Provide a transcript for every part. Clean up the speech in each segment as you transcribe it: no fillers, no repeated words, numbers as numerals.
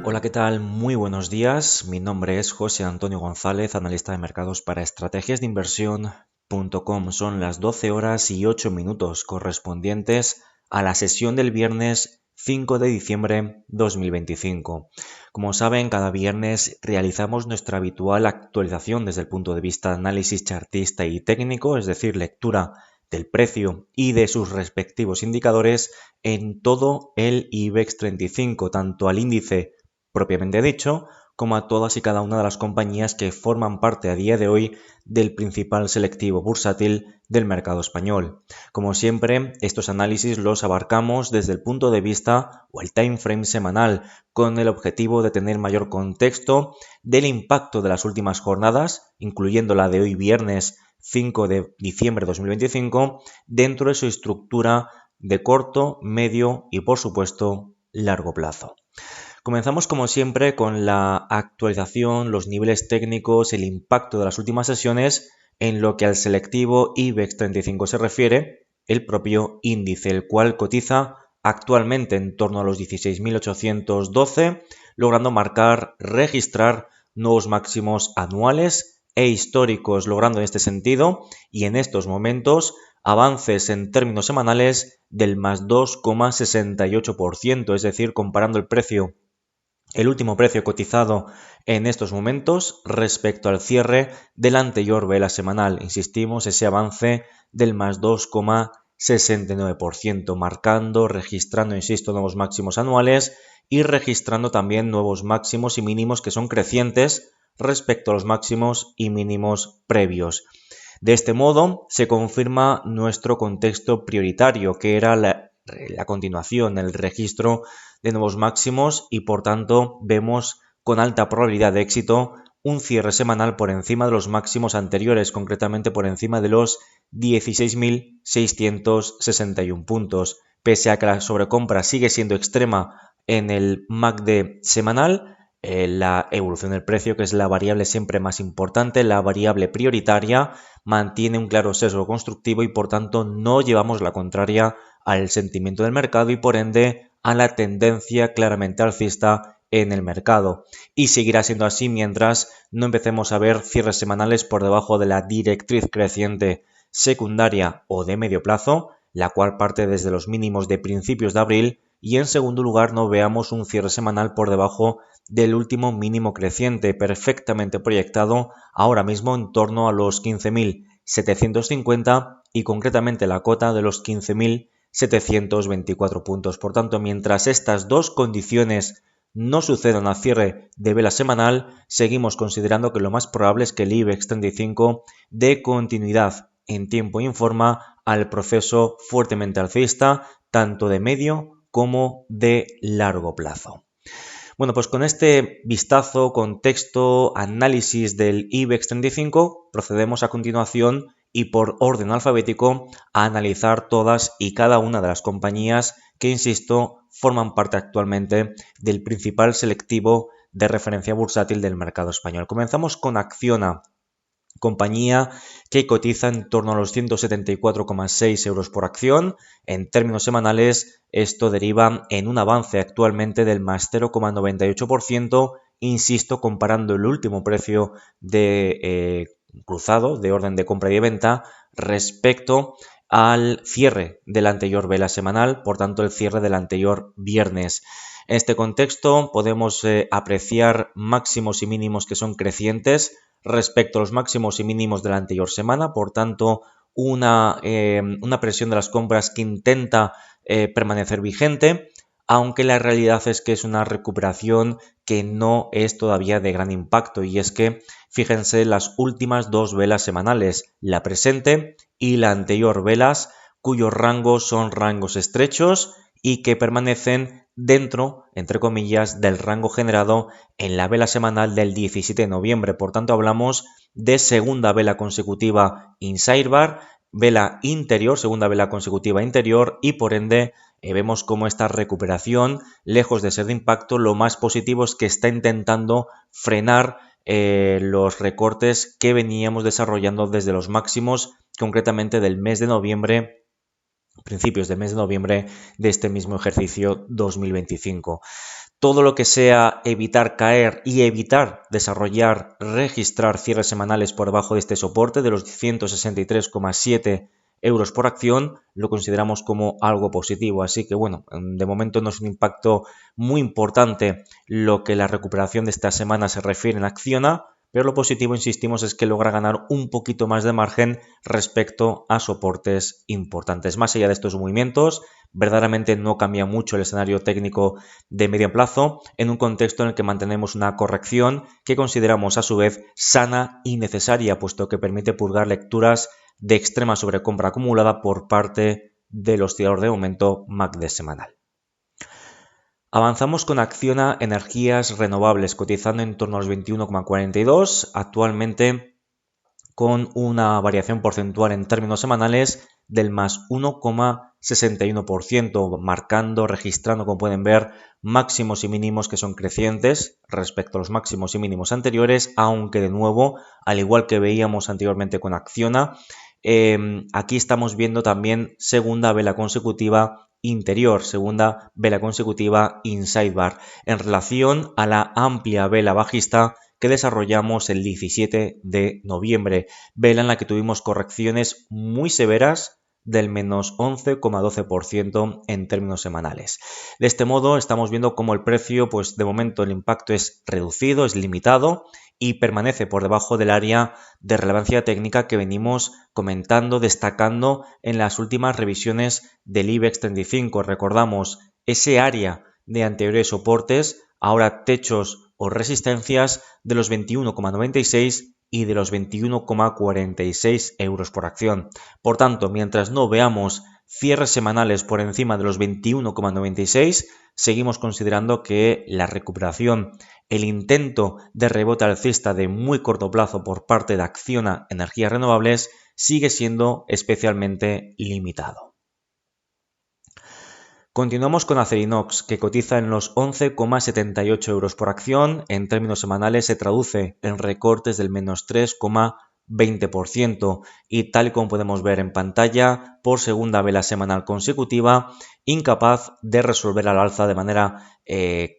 Hola, ¿qué tal? Muy buenos días. Mi nombre es José Antonio González, analista de mercados para estrategiasdeinversión.com. Son las 12 horas y 8 minutos correspondientes a la sesión del viernes 5 de diciembre 2025. Como saben, cada viernes realizamos nuestra habitual actualización desde el punto de vista de análisis chartista y técnico, es decir, lectura del precio y de sus respectivos indicadores en todo el IBEX 35, tanto al índice propiamente dicho, como a todas y cada una de las compañías que forman parte a día de hoy del principal selectivo bursátil del mercado español. Como siempre, estos análisis los abarcamos desde el punto de vista o el time frame semanal, con el objetivo de tener mayor contexto del impacto de las últimas jornadas, incluyendo la de hoy viernes 5 de diciembre de 2025, dentro de su estructura de corto, medio y, por supuesto, largo plazo. Comenzamos como siempre con la actualización, los niveles técnicos, el impacto de las últimas sesiones en lo que al selectivo IBEX 35 se refiere, el propio índice, el cual cotiza actualmente en torno a los 16.812, logrando registrar nuevos máximos anuales e históricos, logrando en este sentido y en estos momentos avances en términos semanales del más 2,68%, es decir, comparando el último precio cotizado en estos momentos respecto al cierre de la anterior vela semanal. Insistimos, ese avance del más 2,69%, registrando, insisto, nuevos máximos anuales y registrando también nuevos máximos y mínimos que son crecientes respecto a los máximos y mínimos previos. De este modo, se confirma nuestro contexto prioritario, que era la continuación, el registro de nuevos máximos y por tanto vemos con alta probabilidad de éxito un cierre semanal por encima de los máximos anteriores, concretamente por encima de los 16.661 puntos. Pese a que la sobrecompra sigue siendo extrema en el MACD semanal, la evolución del precio, que es la variable siempre más importante, la variable prioritaria, mantiene un claro sesgo constructivo y por tanto no llevamos la contraria al sentimiento del mercado y por ende a la tendencia claramente alcista en el mercado. Y seguirá siendo así mientras no empecemos a ver cierres semanales por debajo de la directriz creciente secundaria o de medio plazo, la cual parte desde los mínimos de principios de abril, y en segundo lugar no veamos un cierre semanal por debajo del último mínimo creciente perfectamente proyectado ahora mismo en torno a los 15.750 y concretamente la cota de los 15.724 puntos. Por tanto, mientras estas dos condiciones no sucedan a cierre de vela semanal, seguimos considerando que lo más probable es que el IBEX 35 dé continuidad en tiempo y en forma al proceso fuertemente alcista, tanto de medio como de largo plazo. Bueno, pues con este vistazo, contexto, análisis del IBEX 35, procedemos a continuación y por orden alfabético a analizar todas y cada una de las compañías que, insisto, forman parte actualmente del principal selectivo de referencia bursátil del mercado español. Comenzamos con Acciona, compañía que cotiza en torno a los 174,6 euros por acción. En términos semanales, esto deriva en un avance actualmente del más 0,98%, insisto, comparando el último precio de cruzado, de orden de compra y de venta, respecto al cierre de la anterior vela semanal, por tanto el cierre del anterior viernes. En este contexto podemos apreciar máximos y mínimos que son crecientes respecto a los máximos y mínimos de la anterior semana, por tanto una presión de las compras que intenta permanecer vigente, aunque la realidad es que es una recuperación que no es todavía de gran impacto, y es que fíjense las últimas dos velas semanales, la presente y la anterior velas, cuyos rangos son rangos estrechos y que permanecen dentro, entre comillas, del rango generado en la vela semanal del 17 de noviembre. Por tanto, hablamos de segunda vela consecutiva inside bar, vela interior, segunda vela consecutiva interior, y por ende vemos cómo esta recuperación, lejos de ser de impacto, lo más positivo es que está intentando frenar los recortes que veníamos desarrollando desde los máximos, concretamente del mes de noviembre, principios del mes de noviembre de este mismo ejercicio 2025. Todo lo que sea evitar caer y evitar registrar cierres semanales por debajo de este soporte de los 163,7 euros por acción, lo consideramos como algo positivo. Así que bueno, de momento no es un impacto muy importante lo que la recuperación de esta semana se refiere en Acciona, pero lo positivo, insistimos, es que logra ganar un poquito más de margen respecto a soportes importantes. Más allá de estos movimientos, verdaderamente no cambia mucho el escenario técnico de medio plazo en un contexto en el que mantenemos una corrección que consideramos a su vez sana y necesaria, puesto que permite purgar lecturas de extrema sobrecompra acumulada por parte del oscilador de momento MACD semanal. Avanzamos con Acciona Energías Renovables, cotizando en torno a los 21,42, actualmente con una variación porcentual en términos semanales del más 1,61%, registrando, como pueden ver, máximos y mínimos que son crecientes respecto a los máximos y mínimos anteriores, aunque de nuevo, al igual que veíamos anteriormente con Acciona, aquí estamos viendo también segunda vela consecutiva interior, segunda vela consecutiva inside bar, en relación a la amplia vela bajista que desarrollamos el 17 de noviembre, vela en la que tuvimos correcciones muy severas del menos 11,12% en términos semanales. De este modo estamos viendo cómo el precio, pues de momento el impacto es reducido, es limitado y permanece por debajo del área de relevancia técnica que venimos comentando, destacando en las últimas revisiones del IBEX 35. Recordamos ese área de anteriores soportes, ahora techos o resistencias de los 21,96 y de los 21,46 euros por acción. Por tanto, mientras no veamos cierres semanales por encima de los 21,96, seguimos considerando que la recuperación, el intento de rebote alcista de muy corto plazo por parte de Acciona Energías Renovables sigue siendo especialmente limitado. Continuamos con Acerinox, que cotiza en los 11,78 euros por acción. En términos semanales se traduce en recortes del menos 3,20% y tal y como podemos ver en pantalla, por segunda vela semanal consecutiva, incapaz de resolver al alza de manera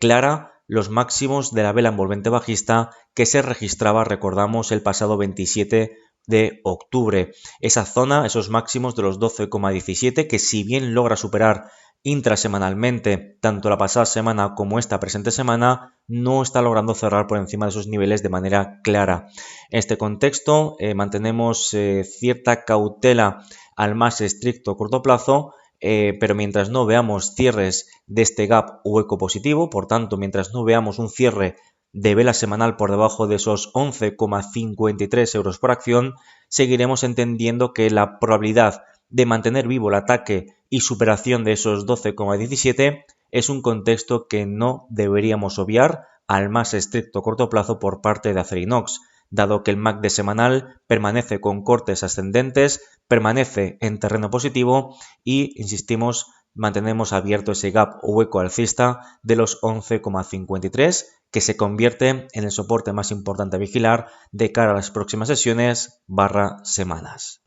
clara los máximos de la vela envolvente bajista que se registraba, recordamos, el pasado 27 de octubre. Esa zona, esos máximos de los 12,17, que si bien logra superar intrasemanalmente, tanto la pasada semana como esta presente semana, no está logrando cerrar por encima de esos niveles de manera clara. En este contexto, mantenemos cierta cautela al más estricto corto plazo, pero mientras no veamos cierres de este gap hueco positivo, por tanto, mientras no veamos un cierre de vela semanal por debajo de esos 11,53 euros por acción, seguiremos entendiendo que la probabilidad de mantener vivo el ataque y superación de esos 12,17 es un contexto que no deberíamos obviar al más estricto corto plazo por parte de Acerinox, dado que el MACD semanal permanece con cortes ascendentes, permanece en terreno positivo y, insistimos, mantenemos abierto ese gap o hueco alcista de los 11,53, que se convierte en el soporte más importante a vigilar de cara a las próximas sesiones / semanas.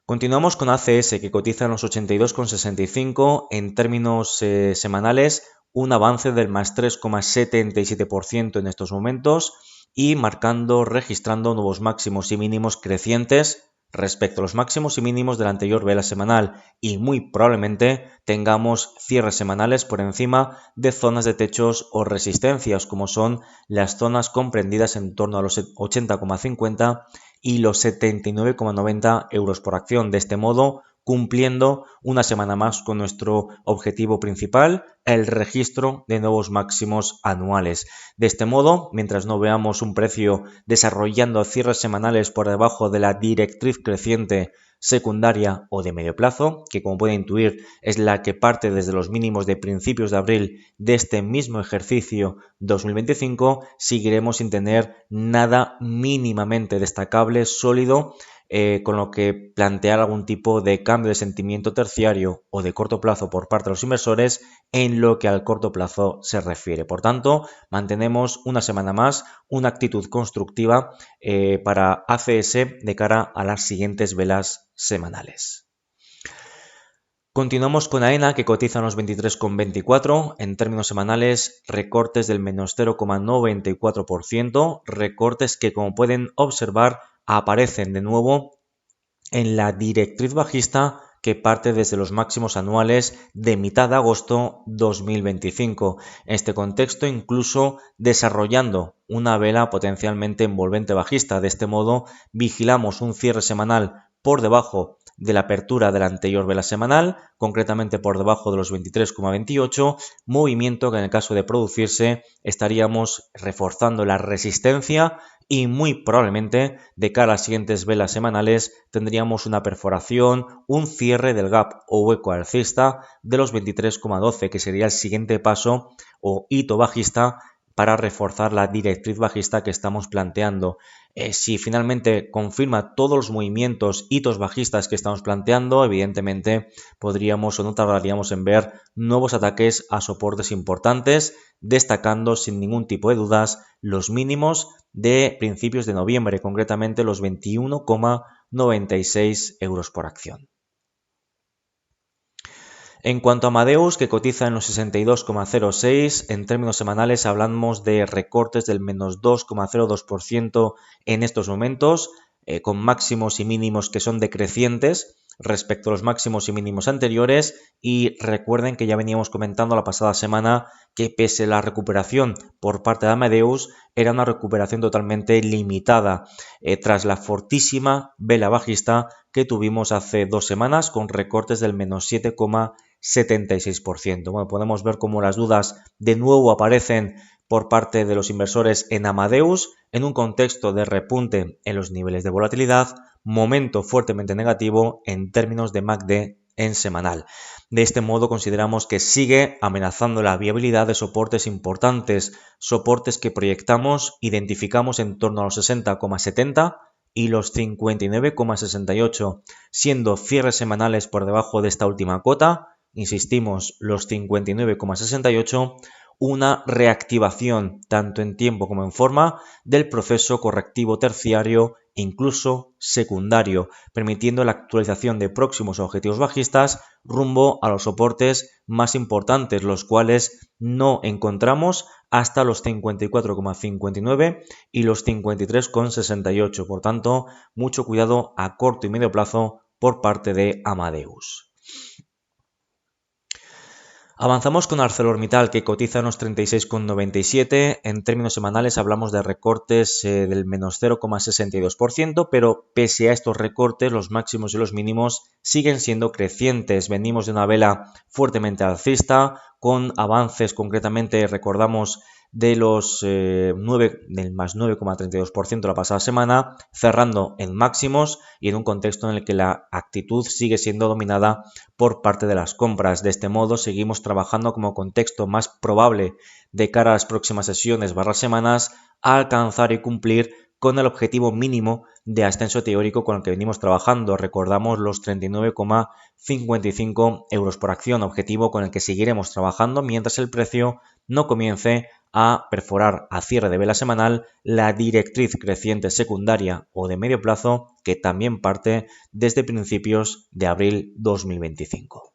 Continuamos con ACS, que cotiza en los 82,65, en términos semanales, un avance del más 3,77% en estos momentos y registrando nuevos máximos y mínimos crecientes respecto a los máximos y mínimos de la anterior vela semanal, y muy probablemente tengamos cierres semanales por encima de zonas de techos o resistencias, como son las zonas comprendidas en torno a los 80,50 y los 79,90 euros por acción. De este modo, cumpliendo una semana más con nuestro objetivo principal, el registro de nuevos máximos anuales. De este modo, mientras no veamos un precio desarrollando cierres semanales por debajo de la directriz creciente secundaria o de medio plazo, que como puede intuir es la que parte desde los mínimos de principios de abril de este mismo ejercicio 2025, seguiremos sin tener nada mínimamente destacable, sólido, con lo que plantear algún tipo de cambio de sentimiento terciario o de corto plazo por parte de los inversores en lo que al corto plazo se refiere. Por tanto, mantenemos una semana más una actitud constructiva para ACS de cara a las siguientes velas semanales. Continuamos con AENA, que cotiza en los 23,24, en términos semanales recortes del menos 0,94%, recortes que, como pueden observar, aparecen de nuevo en la directriz bajista que parte desde los máximos anuales de mitad de agosto 2025. En este contexto, incluso desarrollando una vela potencialmente envolvente bajista. De este modo, vigilamos un cierre semanal por debajo de la apertura de la anterior vela semanal, concretamente por debajo de los 23,28, movimiento que en el caso de producirse estaríamos reforzando la resistencia y muy probablemente de cara a las siguientes velas semanales tendríamos una perforación, un cierre del gap o hueco alcista de los 23,12, que sería el siguiente paso o hito bajista para reforzar la directriz bajista que estamos planteando. Si finalmente confirma todos los movimientos, hitos bajistas que estamos planteando, evidentemente podríamos o no tardaríamos en ver nuevos ataques a soportes importantes, destacando sin ningún tipo de dudas los mínimos de principios de noviembre, concretamente los 21,96 euros por acción. En cuanto a Amadeus, que cotiza en los 62,06, en términos semanales hablamos de recortes del menos 2,02% en estos momentos, con máximos y mínimos que son decrecientes respecto a los máximos y mínimos anteriores, y recuerden que ya veníamos comentando la pasada semana que pese a la recuperación por parte de Amadeus era una recuperación totalmente limitada tras la fortísima vela bajista que tuvimos hace 2 semanas con recortes del menos 7,76%. Bueno, podemos ver cómo las dudas de nuevo aparecen por parte de los inversores en Amadeus en un contexto de repunte en los niveles de volatilidad, momento fuertemente negativo en términos de MACD en semanal. De este modo consideramos que sigue amenazando la viabilidad de soportes importantes, soportes que proyectamos, identificamos en torno a los 60,70 y los 59,68, siendo cierres semanales por debajo de esta última cota, insistimos, los 59,68, una reactivación tanto en tiempo como en forma del proceso correctivo terciario e incluso secundario, permitiendo la actualización de próximos objetivos bajistas rumbo a los soportes más importantes, los cuales no encontramos hasta los 54,59 y los 53,68. Por tanto, mucho cuidado a corto y medio plazo por parte de Amadeus. Avanzamos con ArcelorMittal, que cotiza en los 36,97. En términos semanales hablamos de recortes del menos 0,62%, pero pese a estos recortes, los máximos y los mínimos siguen siendo crecientes. Venimos de una vela fuertemente alcista, con avances concretamente, recordamos, del más 9,32% la pasada semana, cerrando en máximos y en un contexto en el que la actitud sigue siendo dominada por parte de las compras. De este modo, seguimos trabajando como contexto más probable de cara a las próximas sesiones semanas a alcanzar y cumplir con el objetivo mínimo de ascenso teórico con el que venimos trabajando. Recordamos los 39,55 euros por acción, objetivo con el que seguiremos trabajando mientras el precio no comience a perforar a cierre de vela semanal la directriz creciente secundaria o de medio plazo que también parte desde principios de abril 2025.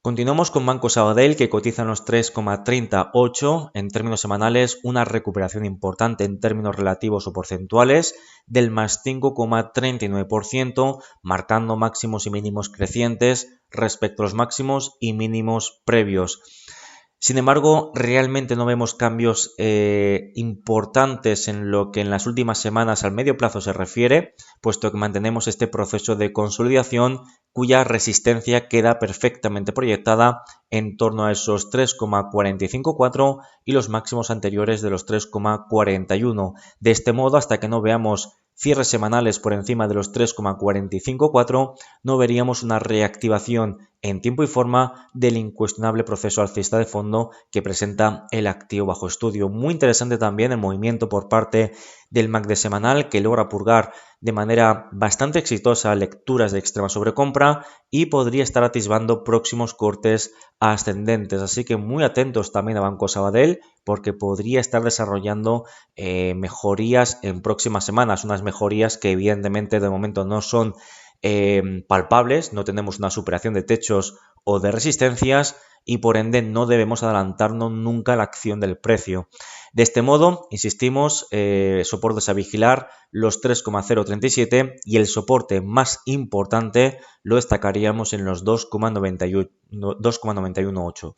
Continuamos con Banco Sabadell, que cotiza en los 3,38 en términos semanales, una recuperación importante en términos relativos o porcentuales del más 5,39%, marcando máximos y mínimos crecientes respecto a los máximos y mínimos previos. Sin embargo, realmente no vemos cambios importantes en lo que en las últimas semanas al medio plazo se refiere, puesto que mantenemos este proceso de consolidación cuya resistencia queda perfectamente proyectada en torno a esos 3,454 y los máximos anteriores de los 3,41. De este modo, hasta que no veamos cierres semanales por encima de los 3,454, no veríamos una reactivación en tiempo y forma del incuestionable proceso alcista de fondo que presenta el activo bajo estudio. Muy interesante también el movimiento por parte del MACD semanal, que logra purgar de manera bastante exitosa lecturas de extrema sobrecompra y podría estar atisbando próximos cortes ascendentes. Así que muy atentos también a Banco Sabadell, porque podría estar desarrollando mejorías en próximas semanas, unas mejorías que evidentemente de momento no son palpables, no tenemos una superación de techos o de resistencias y por ende no debemos adelantarnos nunca a la acción del precio. De este modo, insistimos, soportes a vigilar los 3,037 y el soporte más importante lo destacaríamos en los 2,918.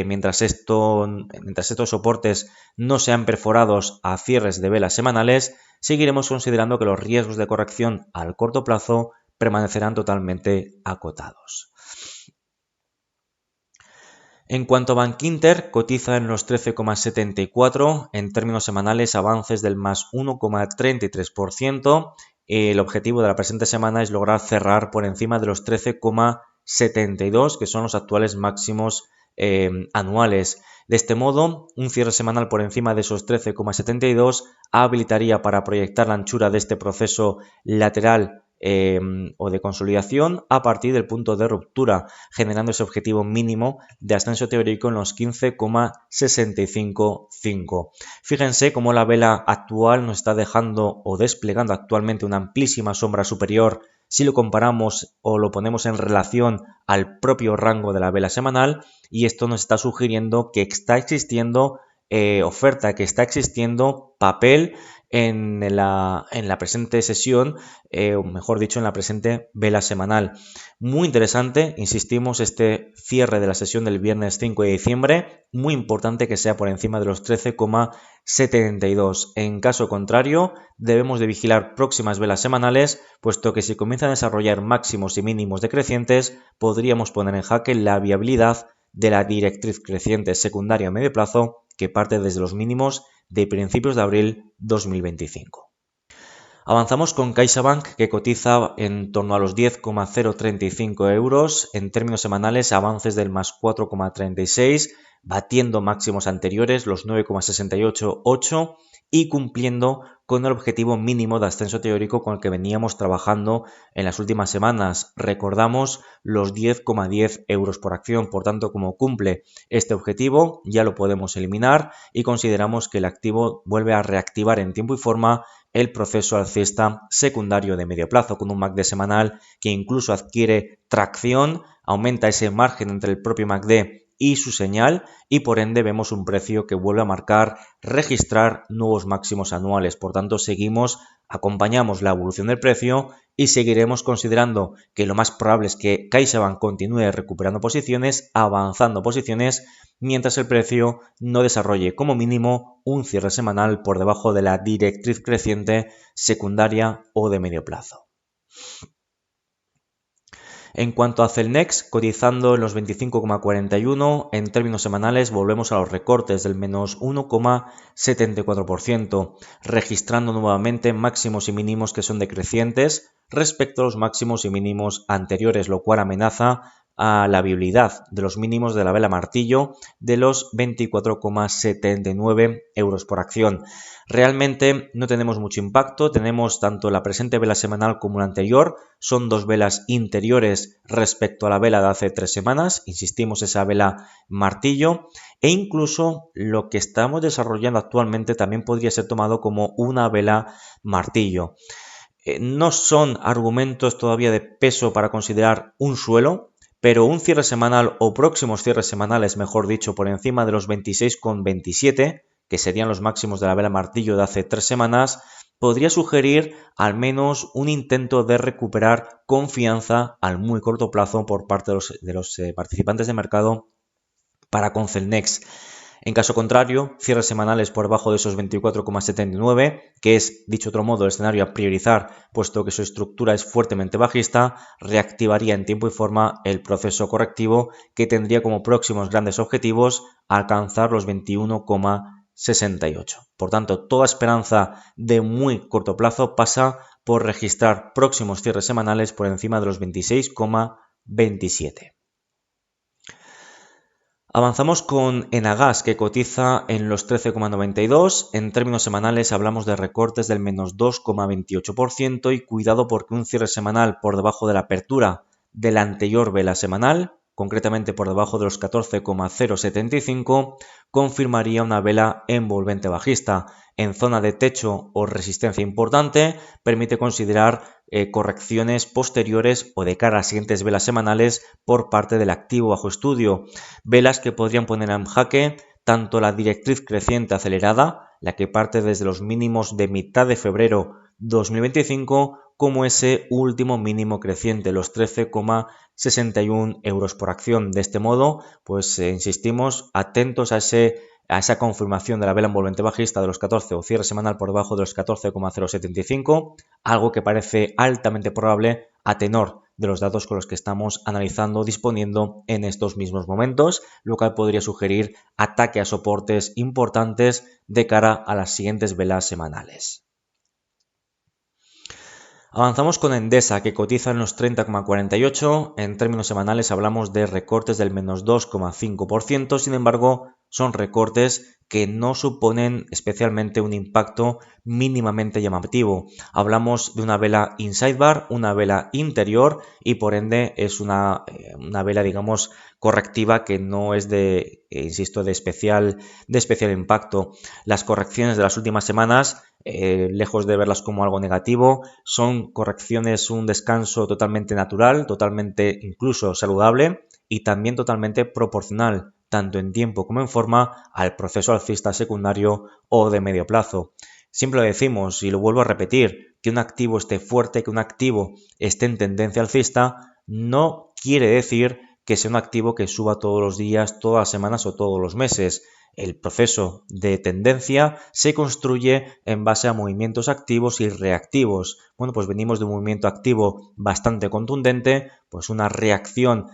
Mientras estos soportes no sean perforados a cierres de velas semanales, seguiremos considerando que los riesgos de corrección al corto plazo permanecerán totalmente acotados. En cuanto a Bankinter, cotiza en los 13,74, en términos semanales avances del más 1,33%. El objetivo de la presente semana es lograr cerrar por encima de los 13,72, que son los actuales máximos anuales. De este modo, un cierre semanal por encima de esos 13,72 habilitaría para proyectar la anchura de este proceso lateral o de consolidación a partir del punto de ruptura, generando ese objetivo mínimo de ascenso teórico en los 15,655. Fíjense cómo la vela actual nos está dejando o desplegando actualmente una amplísima sombra superior si lo comparamos o lo ponemos en relación al propio rango de la vela semanal, y esto nos está sugiriendo que está existiendo oferta, que está existiendo papel en la presente sesión, o mejor dicho, en la presente vela semanal. Muy interesante, insistimos, este cierre de la sesión del viernes 5 de diciembre, muy importante que sea por encima de los 13,72. En caso contrario, debemos de vigilar próximas velas semanales, puesto que si comienzan a desarrollar máximos y mínimos decrecientes, podríamos poner en jaque la viabilidad de la directriz creciente secundaria a medio plazo que parte desde los mínimos de principios de abril 2025. Avanzamos con CaixaBank, que cotiza en torno a los 10,035 euros, en términos semanales avances del más 4,36, batiendo máximos anteriores, los 9,688, y cumpliendo con el objetivo mínimo de ascenso teórico con el que veníamos trabajando en las últimas semanas. Recordamos los 10,10 euros por acción, por tanto, como cumple este objetivo, ya lo podemos eliminar y consideramos que el activo vuelve a reactivar en tiempo y forma el proceso alcista secundario de medio plazo, con un MACD semanal que incluso adquiere tracción, aumenta ese margen entre el propio MACD y su señal, y por ende vemos un precio que vuelve a registrar nuevos máximos anuales. Por tanto, acompañamos la evolución del precio y seguiremos considerando que lo más probable es que CaixaBank continúe recuperando posiciones, avanzando posiciones, mientras el precio no desarrolle como mínimo un cierre semanal por debajo de la directriz creciente secundaria o de medio plazo. En cuanto a Celnex, cotizando en los 25,41, en términos semanales volvemos a los recortes del menos 1,74%, registrando nuevamente máximos y mínimos que son decrecientes respecto a los máximos y mínimos anteriores, lo cual amenaza a la viabilidad de los mínimos de la vela martillo de los 24,79 euros por acción. Realmente no tenemos mucho impacto, tenemos tanto la presente vela semanal como la anterior, son dos velas interiores respecto a la vela de hace 3 semanas, insistimos, esa vela martillo, e incluso lo que estamos desarrollando actualmente también podría ser tomado como una vela martillo. No son argumentos todavía de peso para considerar un suelo, pero un cierre semanal o próximos cierres semanales, mejor dicho, por encima de los 26,27, que serían los máximos de la vela martillo de hace 3 semanas, podría sugerir al menos un intento de recuperar confianza al muy corto plazo por parte de los participantes de mercado para con Celnex. En caso contrario, cierres semanales por debajo de esos 24,79, que es, dicho otro modo, el escenario a priorizar, puesto que su estructura es fuertemente bajista, reactivaría en tiempo y forma el proceso correctivo que tendría como próximos grandes objetivos alcanzar los 21,68. Por tanto, toda esperanza de muy corto plazo pasa por registrar próximos cierres semanales por encima de los 26,27. Avanzamos con Enagas, que cotiza en los 13,92. En términos semanales hablamos de recortes del menos 2,28% y cuidado porque un cierre semanal por debajo de la apertura de la anterior vela semanal, concretamente por debajo de los 14,075, confirmaría una vela envolvente bajista. En zona de techo o resistencia importante, permite considerar correcciones posteriores o de cara a las siguientes velas semanales por parte del activo bajo estudio. Velas que podrían poner en jaque tanto la directriz creciente acelerada, la que parte desde los mínimos de mitad de febrero 2025, como ese último mínimo creciente, los 13,61 euros por acción. De este modo, pues insistimos, atentos a esa confirmación de la vela envolvente bajista de los 14 o cierre semanal por debajo de los 14,075, algo que parece altamente probable a tenor de los datos con los que estamos analizando, disponiendo en estos mismos momentos, lo cual podría sugerir ataque a soportes importantes de cara a las siguientes velas semanales. Avanzamos con Endesa, que cotiza en los 30,48. En términos semanales hablamos de recortes del menos 2,5%, sin embargo, son recortes que no suponen especialmente un impacto mínimamente llamativo. Hablamos de una vela inside bar, una vela interior y por ende es una vela, digamos, correctiva que no es de, insisto, de especial impacto. Las correcciones de las últimas semanas, lejos de verlas como algo negativo, son correcciones, un descanso totalmente natural, totalmente incluso saludable y también totalmente proporcional, tanto en tiempo como en forma, al proceso alcista secundario o de medio plazo. Siempre lo decimos y lo vuelvo a repetir, que un activo esté fuerte, que un activo esté en tendencia alcista, no quiere decir que sea un activo que suba todos los días, todas las semanas o todos los meses. El proceso de tendencia se construye en base a movimientos activos y reactivos. Bueno, pues venimos de un movimiento activo bastante contundente, pues una reacción,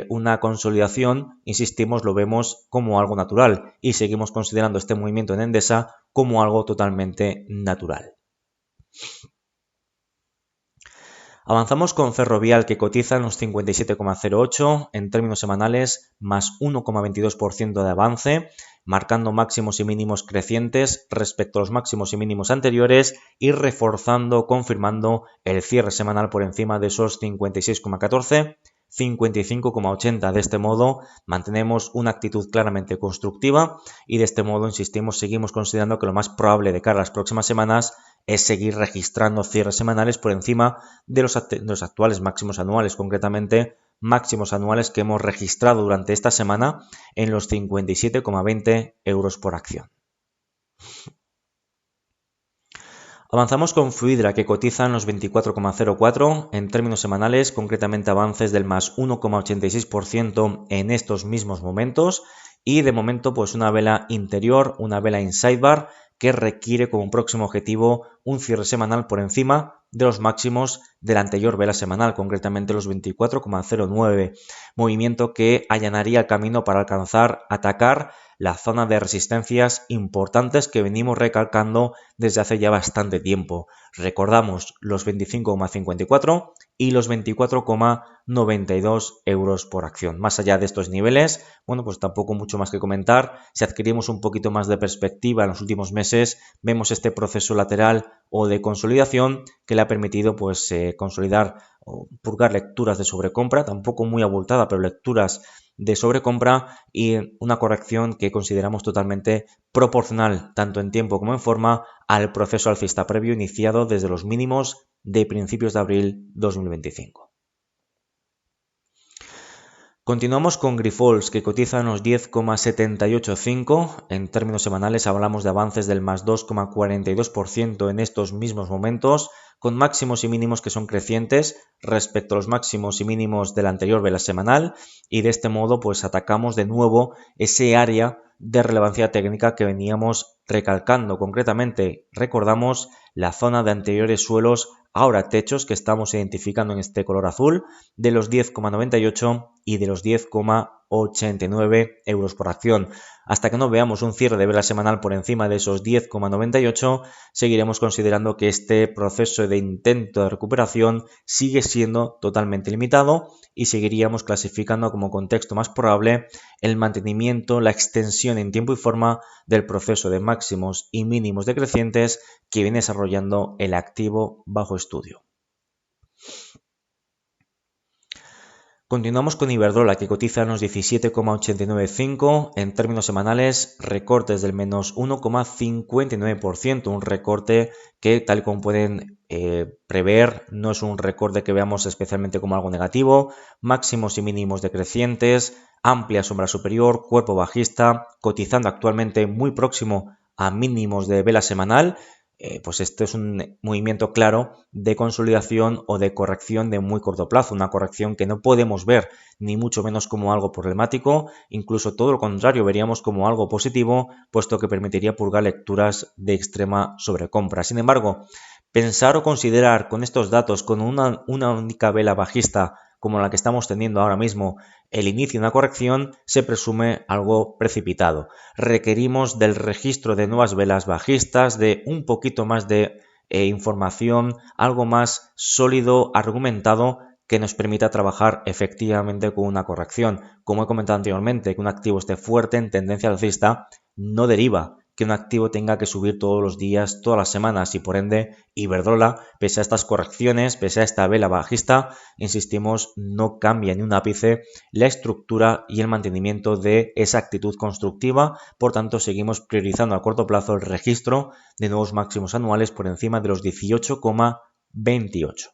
una consolidación, insistimos, lo vemos como algo natural y seguimos considerando este movimiento en Endesa como algo totalmente natural. Avanzamos con Ferrovial, que cotiza en los 57,08 en términos semanales, más 1,22% de avance, marcando máximos y mínimos crecientes respecto a los máximos y mínimos anteriores y reforzando, confirmando el cierre semanal por encima de esos 56,14, 55,80. De este modo mantenemos una actitud claramente constructiva y de este modo, insistimos, seguimos considerando que lo más probable de cara a las próximas semanas es seguir registrando cierres semanales por encima de los actuales máximos anuales, concretamente máximos anuales que hemos registrado durante esta semana en los 57,20 euros por acción. Avanzamos con Fluidra, que cotiza en los 24,04 en términos semanales, concretamente avances del más 1,86% en estos mismos momentos y de momento pues una vela interior, una vela inside bar que requiere como próximo objetivo un cierre semanal por encima de los máximos de la anterior vela semanal, concretamente los 24,09, movimiento que allanaría el camino para atacar la zona de resistencias importantes que venimos recalcando desde hace ya bastante tiempo. Recordamos los 25,54 y los 24,92 euros por acción. Más allá de estos niveles, bueno, pues tampoco mucho más que comentar. Si adquirimos un poquito más de perspectiva en los últimos meses, vemos este proceso lateral o de consolidación que le ha permitido pues consolidar o purgar lecturas de sobrecompra, tampoco muy abultada, pero lecturas de sobrecompra y una corrección que consideramos totalmente proporcional, tanto en tiempo como en forma, al proceso alcista previo iniciado desde los mínimos de principios de abril 2025. Continuamos con Grifols, que cotiza en los 10,785. En términos semanales hablamos de avances del más 2,42% en estos mismos momentos, con máximos y mínimos que son crecientes respecto a los máximos y mínimos de la anterior vela semanal, y de este modo pues atacamos de nuevo ese área de relevancia técnica que veníamos recalcando. Concretamente, recordamos la zona de anteriores suelos, ahora techos, que estamos identificando en este color azul, de los 10,98 y de los 10,89 euros por acción. Hasta que no veamos un cierre de vela semanal por encima de esos 10,98, seguiremos considerando que este proceso de intento de recuperación sigue siendo totalmente limitado y seguiríamos clasificando como contexto más probable el mantenimiento, la extensión en tiempo y forma del proceso de máximos y mínimos decrecientes que viene desarrollando el activo bajo estudio. Continuamos con Iberdrola, que cotiza en los 17,895, en términos semanales, recortes del menos 1,59%, un recorte que, tal como pueden prever, no es un recorte que veamos especialmente como algo negativo, máximos y mínimos decrecientes, amplia sombra superior, cuerpo bajista, cotizando actualmente muy próximo a mínimos de vela semanal. Pues este es un movimiento claro de consolidación o de corrección de muy corto plazo, una corrección que no podemos ver ni mucho menos como algo problemático, incluso todo lo contrario veríamos como algo positivo, puesto que permitiría purgar lecturas de extrema sobrecompra. Sin embargo, pensar o considerar con estos datos, con una única vela bajista como la que estamos teniendo ahora mismo, el inicio de una corrección, se presume algo precipitado. Requerimos del registro de nuevas velas bajistas, de un poquito más de información, algo más sólido, argumentado, que nos permita trabajar efectivamente con una corrección. Como he comentado anteriormente, que un activo esté fuerte en tendencia alcista no deriva que un activo tenga que subir todos los días, todas las semanas, y por ende Iberdrola, pese a estas correcciones, pese a esta vela bajista, insistimos, no cambia ni un ápice la estructura y el mantenimiento de esa actitud constructiva. Por tanto, seguimos priorizando a corto plazo el registro de nuevos máximos anuales por encima de los 18,28.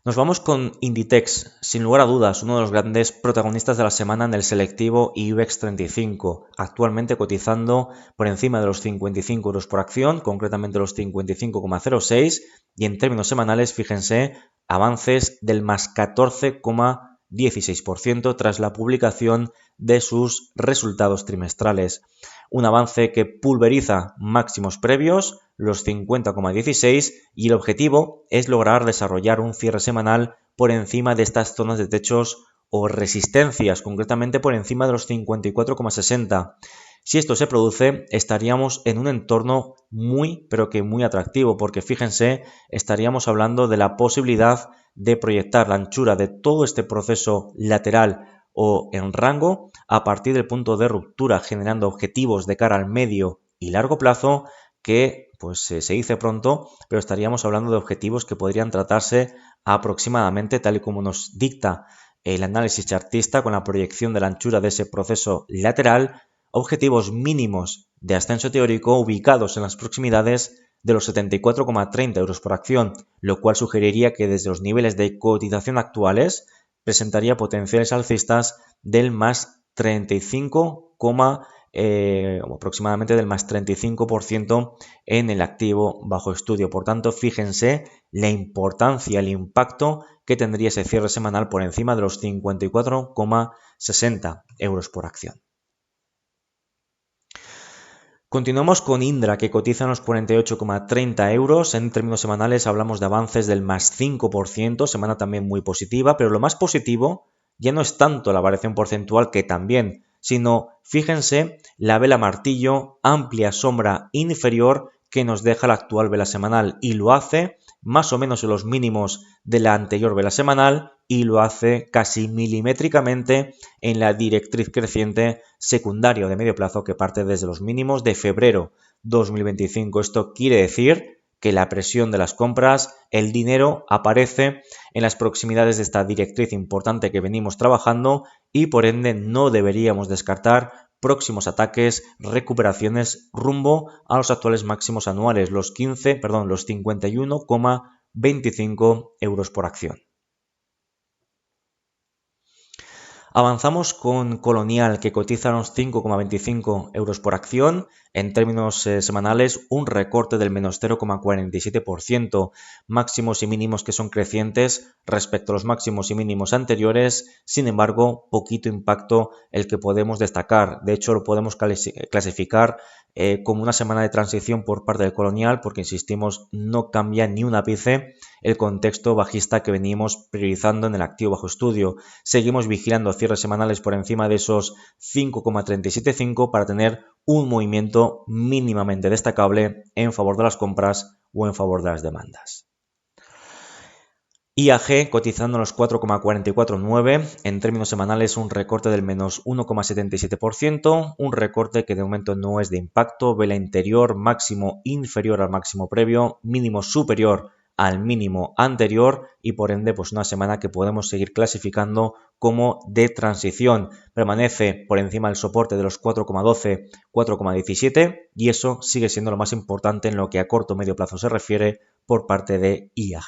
Nos vamos con Inditex, sin lugar a dudas, uno de los grandes protagonistas de la semana en el selectivo IBEX 35, actualmente cotizando por encima de los 55 euros por acción, concretamente los 55,06, y en términos semanales, fíjense, avances del más 14,16% tras la publicación de sus resultados trimestrales. Un avance que pulveriza máximos previos, los 50,16, y el objetivo es lograr desarrollar un cierre semanal por encima de estas zonas de techos o resistencias, concretamente por encima de los 54,60. Si esto se produce, estaríamos en un entorno muy, pero que muy atractivo, porque fíjense, estaríamos hablando de la posibilidad de proyectar la anchura de todo este proceso lateral o en rango a partir del punto de ruptura, generando objetivos de cara al medio y largo plazo que pues se dice pronto, pero estaríamos hablando de objetivos que podrían tratarse aproximadamente tal y como nos dicta el análisis chartista con la proyección de la anchura de ese proceso lateral, objetivos mínimos de ascenso teórico ubicados en las proximidades de los 74,30 euros por acción, lo cual sugeriría que desde los niveles de cotización actuales presentaría potenciales alcistas del más 35, aproximadamente del más 35% en el activo bajo estudio. Por tanto, fíjense la importancia, el impacto que tendría ese cierre semanal por encima de los 54,60 euros por acción. Continuamos con Indra, que cotiza en los 48,30 euros. En términos semanales hablamos de avances del más 5%, semana también muy positiva, pero lo más positivo ya no es tanto la variación porcentual, que también, sino, fíjense, la vela martillo, amplia sombra inferior que nos deja la actual vela semanal, y lo hace más o menos en los mínimos de la anterior vela semanal, y lo hace casi milimétricamente en la directriz creciente secundaria de medio plazo que parte desde los mínimos de febrero 2025. Esto quiere decir que la presión de las compras, el dinero aparece en las proximidades de esta directriz importante que venimos trabajando, y por ende no deberíamos descartar próximos ataques, recuperaciones rumbo a los actuales máximos anuales, los 51,25 euros por acción. Avanzamos con Colonial, que cotiza unos 5,25 euros por acción. En términos semanales, un recorte del menos 0,47%, máximos y mínimos que son crecientes respecto a los máximos y mínimos anteriores. Sin embargo, poquito impacto el que podemos destacar. De hecho, lo podemos clasificar como una semana de transición por parte del Colonial, porque insistimos, no cambia ni un ápice el contexto bajista que venimos priorizando en el activo bajo estudio. Seguimos vigilando cierres semanales por encima de esos 5,375 para tener un movimiento mínimamente destacable en favor de las compras o en favor de las demandas. IAG cotizando en los 4,449, en términos semanales un recorte del menos 1,77%, un recorte que de momento no es de impacto, vela interior máximo inferior al máximo previo, mínimo superior al mínimo anterior y por ende pues una semana que podemos seguir clasificando como de transición. Permanece por encima del soporte de los 4,12, 4,17 y eso sigue siendo lo más importante en lo que a corto o medio plazo se refiere por parte de IAG.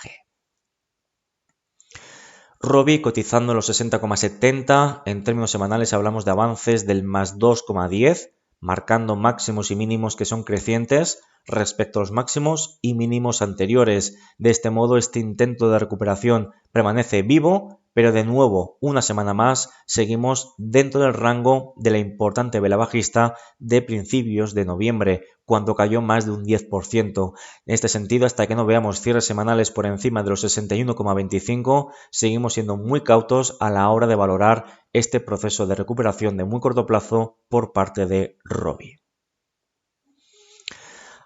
Robi cotizando en los 60,70, en términos semanales hablamos de avances del más 2,10, marcando máximos y mínimos que son crecientes respecto a los máximos y mínimos anteriores. De este modo, este intento de recuperación permanece vivo, pero de nuevo, una semana más, seguimos dentro del rango de la importante vela bajista de principios de noviembre, cuando cayó más de un 10%. En este sentido, hasta que no veamos cierres semanales por encima de los 61,25, seguimos siendo muy cautos a la hora de valorar este proceso de recuperación de muy corto plazo por parte de Robi.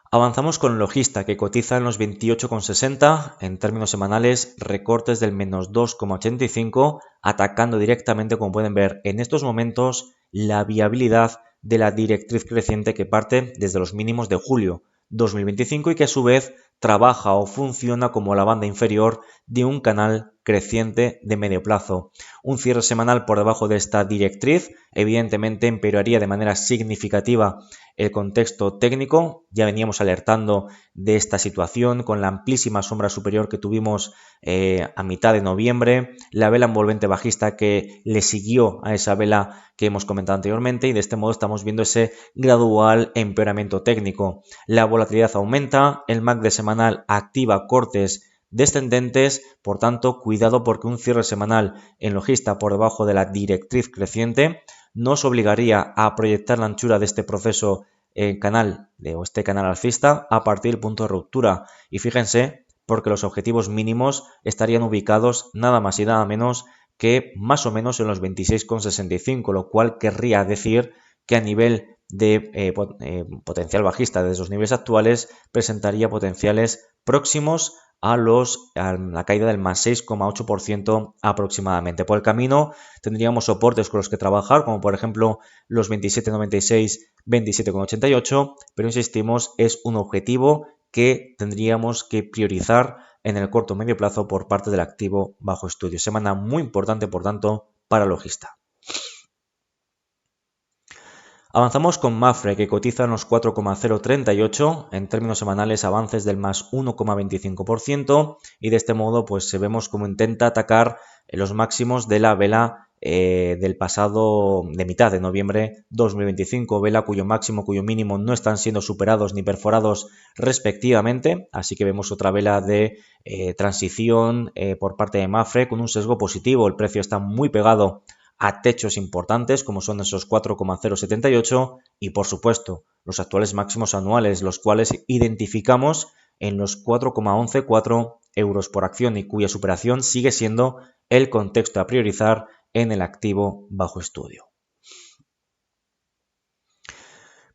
Avanzamos con Logista, que cotiza en los 28,60, en términos semanales recortes del menos 2,85, atacando directamente, como pueden ver en estos momentos, la viabilidad de la directriz creciente que parte desde los mínimos de julio 2025 y que a su vez trabaja o funciona como la banda inferior de un canal creciente de medio plazo. Un cierre semanal por debajo de esta directriz evidentemente empeoraría de manera significativa el contexto técnico. Ya veníamos alertando de esta situación con la amplísima sombra superior que tuvimos a mitad de noviembre, la vela envolvente bajista que le siguió a esa vela que hemos comentado anteriormente y de este modo estamos viendo ese gradual empeoramiento técnico. La volatilidad aumenta, el MACD semanal activa cortes descendentes, por tanto cuidado porque un cierre semanal en Logista por debajo de la directriz creciente nos obligaría a proyectar la anchura de este proceso canal o este canal alcista a partir del punto de ruptura. Y fíjense, porque los objetivos mínimos estarían ubicados nada más y nada menos que más o menos en los 26,65, lo cual querría decir que a nivel de potencial bajista desde los niveles actuales presentaría potenciales próximos a la caída del más 6,8% aproximadamente. Por el camino tendríamos soportes con los que trabajar, como por ejemplo los 27,96, 27,88, pero insistimos, es un objetivo que tendríamos que priorizar en el corto o medio plazo por parte del activo bajo estudio. Semana muy importante, por tanto, para Logista. Avanzamos con Mapfre, que cotiza en los 4,038, en términos semanales avances del más 1,25% y de este modo pues vemos cómo intenta atacar los máximos de la vela del pasado de mitad de noviembre 2025, vela cuyo máximo, cuyo mínimo no están siendo superados ni perforados respectivamente, así que vemos otra vela de transición por parte de Mapfre con un sesgo positivo, el precio está muy pegado a techos importantes como son esos 4,078 y por supuesto los actuales máximos anuales, los cuales identificamos en los 4,114 euros por acción y cuya superación sigue siendo el contexto a priorizar en el activo bajo estudio.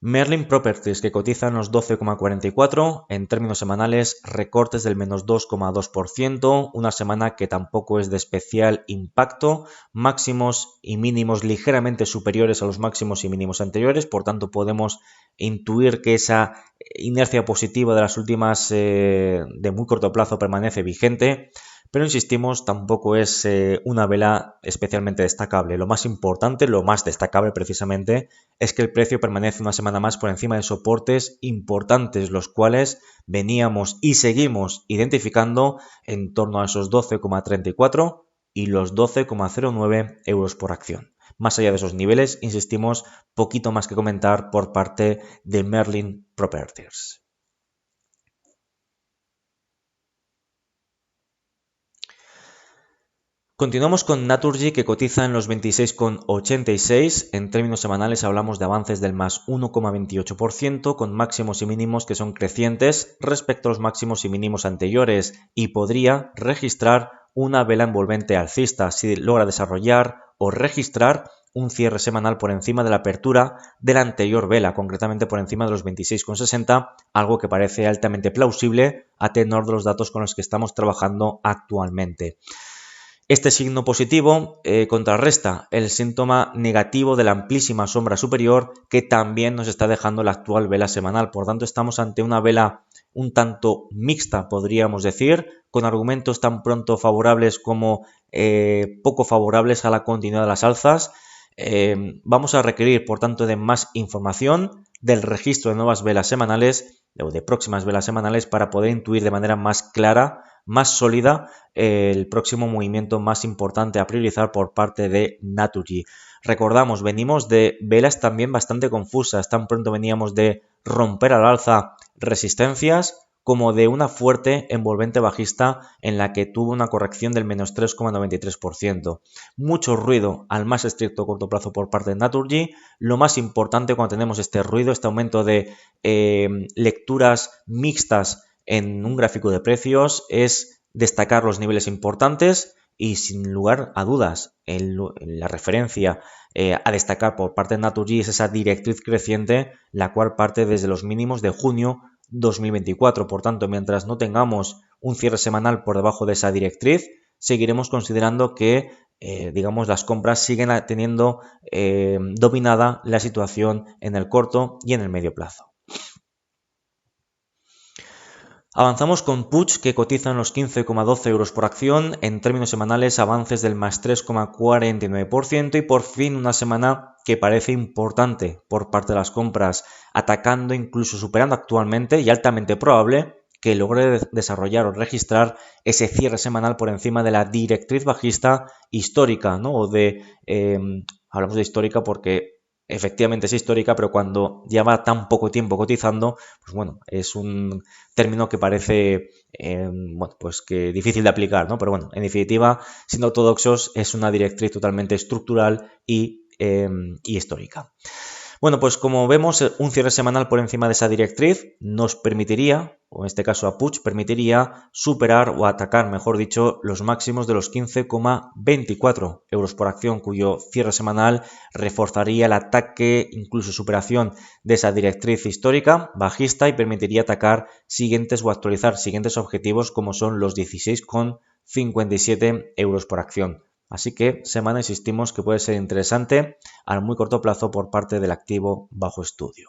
Merlin Properties, que cotiza en los 12,44, en términos semanales recortes del menos 2,2%, una semana que tampoco es de especial impacto, máximos y mínimos ligeramente superiores a los máximos y mínimos anteriores, por tanto podemos intuir que esa inercia positiva de las últimas de muy corto plazo permanece vigente. Pero insistimos, tampoco es una vela especialmente destacable. Lo más importante, lo más destacable precisamente, es que el precio permanece una semana más por encima de soportes importantes, los cuales veníamos y seguimos identificando en torno a esos 12,34 y los 12,09 euros por acción. Más allá de esos niveles, insistimos, poquito más que comentar por parte de Merlin Properties. Continuamos con Naturgy, que cotiza en los 26,86. En términos semanales hablamos de avances del más 1,28% con máximos y mínimos que son crecientes respecto a los máximos y mínimos anteriores y podría registrar una vela envolvente alcista si logra desarrollar o registrar un cierre semanal por encima de la apertura de la anterior vela, concretamente por encima de los 26,60, algo que parece altamente plausible a tenor de los datos con los que estamos trabajando actualmente. Este signo positivo contrarresta el síntoma negativo de la amplísima sombra superior que también nos está dejando la actual vela semanal. Por tanto, estamos ante una vela un tanto mixta, podríamos decir, con argumentos tan pronto favorables como poco favorables a la continuidad de las alzas. Vamos a requerir, por tanto, de más información, del registro de nuevas velas semanales o de próximas velas semanales para poder intuir de manera más clara, más sólida, el próximo movimiento más importante a priorizar por parte de Naturgy. Recordamos, venimos de velas también bastante confusas, tan pronto veníamos de romper al alza resistencias como de una fuerte envolvente bajista en la que tuvo una corrección del menos 3,93%. Mucho ruido al más estricto corto plazo por parte de Naturgy. Lo más importante cuando tenemos este ruido, este aumento de lecturas mixtas en un gráfico de precios, es destacar los niveles importantes y sin lugar a dudas la referencia a destacar por parte de Naturgy es esa directriz creciente, la cual parte desde los mínimos de junio 2024. Por tanto, mientras no tengamos un cierre semanal por debajo de esa directriz, seguiremos considerando que digamos, las compras siguen teniendo dominada la situación en el corto y en el medio plazo. Avanzamos con Puig, que cotiza en los 15,12 euros por acción, en términos semanales avances del más 3,49% y por fin una semana que parece importante por parte de las compras, atacando, incluso superando actualmente y altamente probable que logre desarrollar o registrar ese cierre semanal por encima de la directriz bajista histórica, ¿no? Hablamos de histórica porque efectivamente es histórica, pero cuando lleva tan poco tiempo cotizando, pues bueno, es un término que parece bueno, pues que difícil de aplicar, ¿no? Pero bueno, en definitiva, siendo ortodoxos, es una directriz totalmente estructural y histórica. Bueno, pues como vemos, un cierre semanal por encima de esa directriz nos permitiría, o en este caso a Puig, permitiría superar o atacar, mejor dicho, los máximos de los 15,24 euros por acción, cuyo cierre semanal reforzaría el ataque, incluso superación de esa directriz histórica bajista y permitiría atacar siguientes o actualizar siguientes objetivos como son los 16,57 euros por acción. Así que semana insistimos que puede ser interesante a muy corto plazo por parte del activo bajo estudio.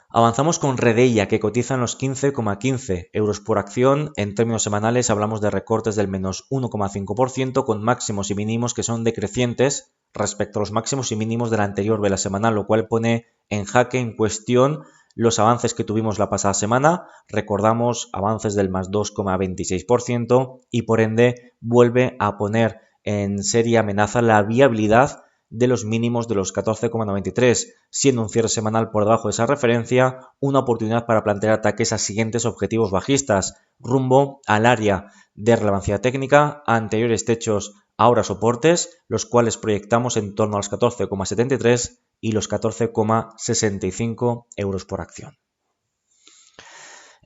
Avanzamos con Redeia, que cotiza en los 15,15 euros por acción. En términos semanales hablamos de recortes del menos 1,5% con máximos y mínimos que son decrecientes respecto a los máximos y mínimos de la anterior vela semanal, lo cual pone en jaque, en cuestión, los avances que tuvimos la pasada semana. Recordamos avances del más 2,26% y por ende vuelve a poner en seria amenaza la viabilidad de los mínimos de los 14,93, siendo un cierre semanal por debajo de esa referencia una oportunidad para plantear ataques a siguientes objetivos bajistas rumbo al área de relevancia técnica, a anteriores techos, ahora soportes, los cuales proyectamos en torno a los 14,73 y los 14,65 euros por acción.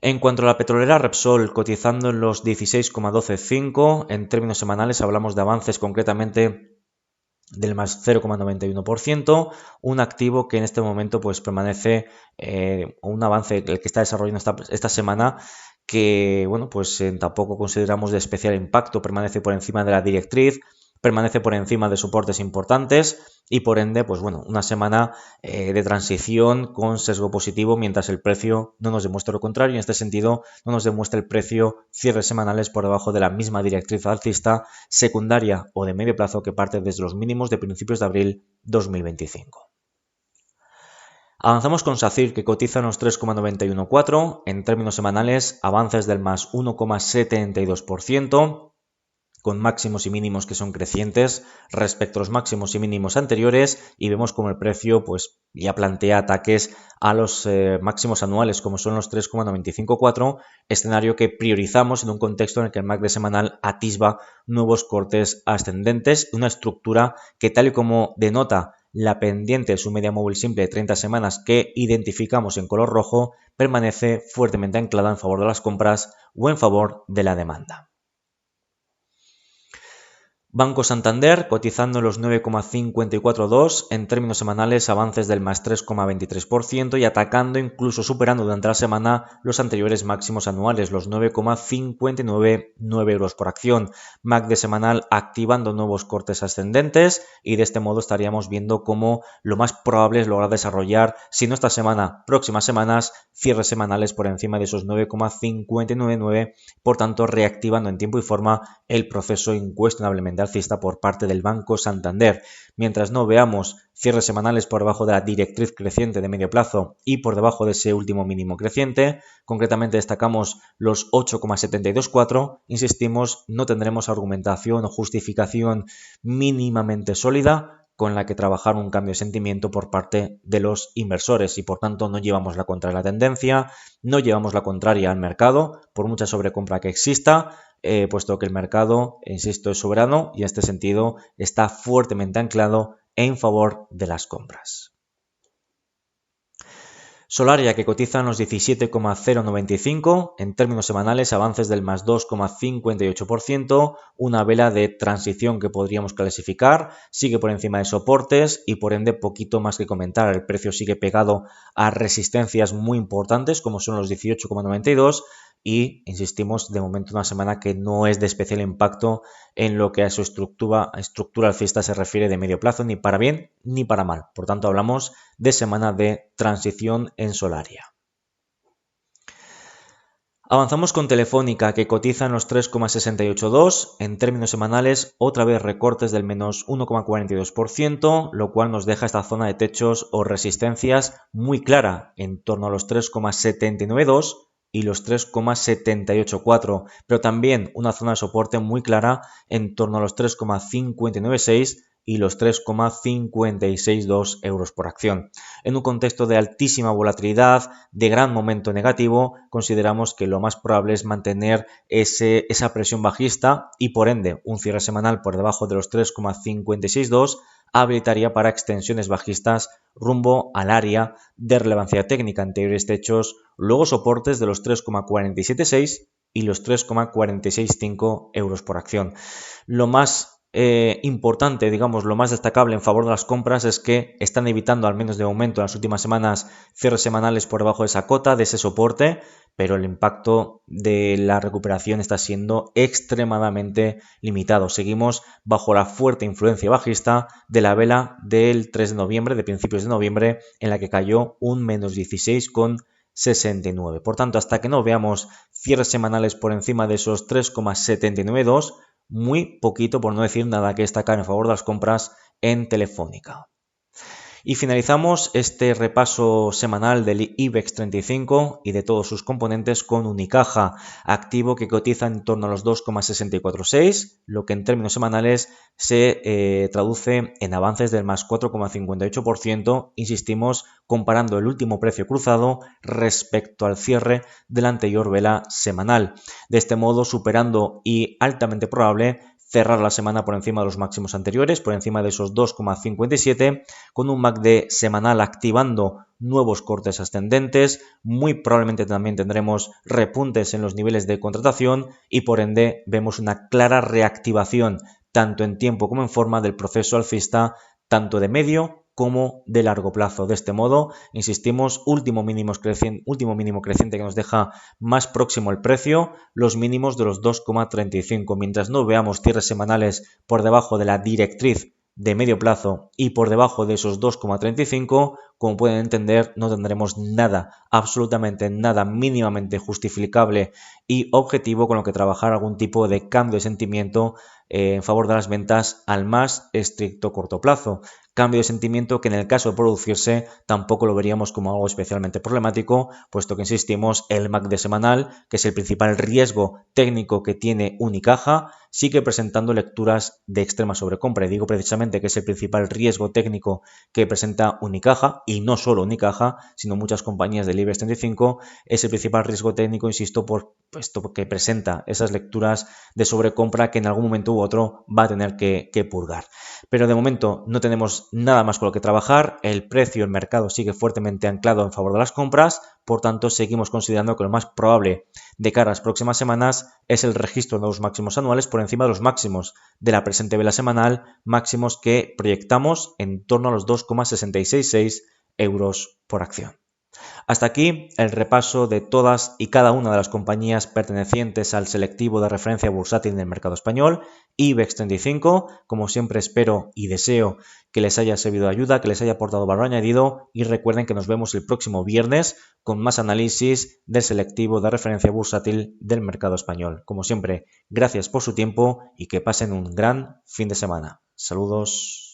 En cuanto a la petrolera Repsol, cotizando en los 16,125, en términos semanales hablamos de avances concretamente del más 0,91%, un activo que en este momento pues permanece un avance el que está desarrollando esta semana que bueno pues tampoco consideramos de especial impacto, permanece por encima de la directriz, permanece por encima de soportes importantes y por ende, pues bueno, una semana de transición con sesgo positivo mientras el precio no nos demuestra lo contrario. En este sentido, no nos demuestra el precio cierres semanales por debajo de la misma directriz alcista secundaria o de medio plazo que parte desde los mínimos de principios de abril 2025. Avanzamos con SACIR, que cotiza en los 3,914, en términos semanales avances del más 1,72%, con máximos y mínimos que son crecientes respecto a los máximos y mínimos anteriores y vemos como el precio pues ya plantea ataques a los máximos anuales como son los 3,954, escenario que priorizamos en un contexto en el que el MACD semanal atisba nuevos cortes ascendentes, una estructura que tal y como denota la pendiente de su media móvil simple de 30 semanas que identificamos en color rojo, permanece fuertemente anclada en favor de las compras o en favor de la demanda. Banco Santander cotizando los 9,542 en términos semanales, avances del más 3,23% y atacando, incluso superando durante la semana los anteriores máximos anuales, los 9,599 euros por acción. MACD semanal activando nuevos cortes ascendentes y de este modo estaríamos viendo cómo lo más probable es lograr desarrollar, si no esta semana, próximas semanas, cierres semanales por encima de esos 9,599, por tanto reactivando en tiempo y forma el proceso incuestionablemente alcista por parte del Banco Santander. Mientras no veamos cierres semanales por debajo de la directriz creciente de medio plazo y por debajo de ese último mínimo creciente, concretamente destacamos los 8,724, insistimos, no tendremos argumentación o justificación mínimamente sólida con la que trabajar un cambio de sentimiento por parte de los inversores y por tanto no llevamos la contraria a la tendencia, no llevamos la contraria al mercado, por mucha sobrecompra que exista, puesto que el mercado, insisto, es soberano y en este sentido está fuertemente anclado en favor de las compras. Solaria, que cotiza en los 17,095, en términos semanales avances del más 2,58%, una vela de transición que podríamos clasificar, sigue por encima de soportes y por ende poquito más que comentar, el precio sigue pegado a resistencias muy importantes como son los 18,92 y insistimos de momento una semana que no es de especial impacto en lo que a su estructura alcista se refiere de medio plazo, ni para bien ni para mal. Por tanto hablamos de semana de transición en Solaria. Avanzamos con Telefónica, que cotiza en los 3,682, en términos semanales otra vez recortes del menos 1,42%, lo cual nos deja esta zona de techos o resistencias muy clara en torno a los 3,792 y los 3,784, pero también una zona de soporte muy clara en torno a los 3,596 y los 3,562 euros por acción. En un contexto de altísima volatilidad, de gran momento negativo, consideramos que lo más probable es mantener esa presión bajista y por ende un cierre semanal por debajo de los 3,562 habilitaría para extensiones bajistas rumbo al área de relevancia técnica, anteriores techos, luego soportes de los 3,476 y los 3,465 euros por acción. Lo más importante, digamos, lo más destacable en favor de las compras es que están evitando, al menos de momento en las últimas semanas, cierres semanales por debajo de esa cota, de ese soporte, pero el impacto de la recuperación está siendo extremadamente limitado. Seguimos bajo la fuerte influencia bajista de la vela del 3 de noviembre, de principios de noviembre, en la que cayó un menos 16,69. Por tanto, hasta que no veamos cierres semanales por encima de esos 3,792, muy poquito, por no decir nada, que destacar en favor de las compras en Telefónica. Y finalizamos este repaso semanal del IBEX 35 y de todos sus componentes con Unicaja, activo que cotiza en torno a los 2,646, lo que en términos semanales se traduce en avances del más 4,58%, insistimos, comparando el último precio cruzado respecto al cierre de la anterior vela semanal. De este modo, superando y altamente probable cerrar la semana por encima de los máximos anteriores, por encima de esos 2,57, con un MACD semanal activando nuevos cortes ascendentes, muy probablemente también tendremos repuntes en los niveles de contratación y por ende vemos una clara reactivación tanto en tiempo como en forma del proceso alcista, tanto de medio como de largo plazo. De este modo, insistimos, último mínimo creciente que nos deja más próximo el precio, los mínimos de los 2,35. Mientras no veamos cierres semanales por debajo de la directriz de medio plazo y por debajo de esos 2,35, como pueden entender, no tendremos nada, absolutamente nada mínimamente justificable y objetivo con lo que trabajar algún tipo de cambio de sentimiento en favor de las ventas al más estricto corto plazo. Cambio de sentimiento que en el caso de producirse tampoco lo veríamos como algo especialmente problemático, puesto que insistimos, el MACD semanal, que es el principal riesgo técnico que tiene Unicaja, sigue presentando lecturas de extrema sobrecompra. Y digo precisamente que es el principal riesgo técnico que presenta Unicaja, y no solo Unicaja, sino muchas compañías del IBEX 35, es el principal riesgo técnico, insisto, puesto que presenta esas lecturas de sobrecompra que en algún momento u otro va a tener que purgar. Pero de momento no tenemos nada más con lo que trabajar, el precio, el mercado sigue fuertemente anclado en favor de las compras, por tanto seguimos considerando que lo más probable de cara a las próximas semanas es el registro de nuevos máximos anuales por encima de los máximos de la presente vela semanal, máximos que proyectamos en torno a los 2,666 euros por acción. Hasta aquí el repaso de todas y cada una de las compañías pertenecientes al selectivo de referencia bursátil del mercado español, IBEX 35. Como siempre espero y deseo que les haya servido de ayuda, que les haya aportado valor añadido y recuerden que nos vemos el próximo viernes con más análisis del selectivo de referencia bursátil del mercado español. Como siempre, gracias por su tiempo y que pasen un gran fin de semana. Saludos.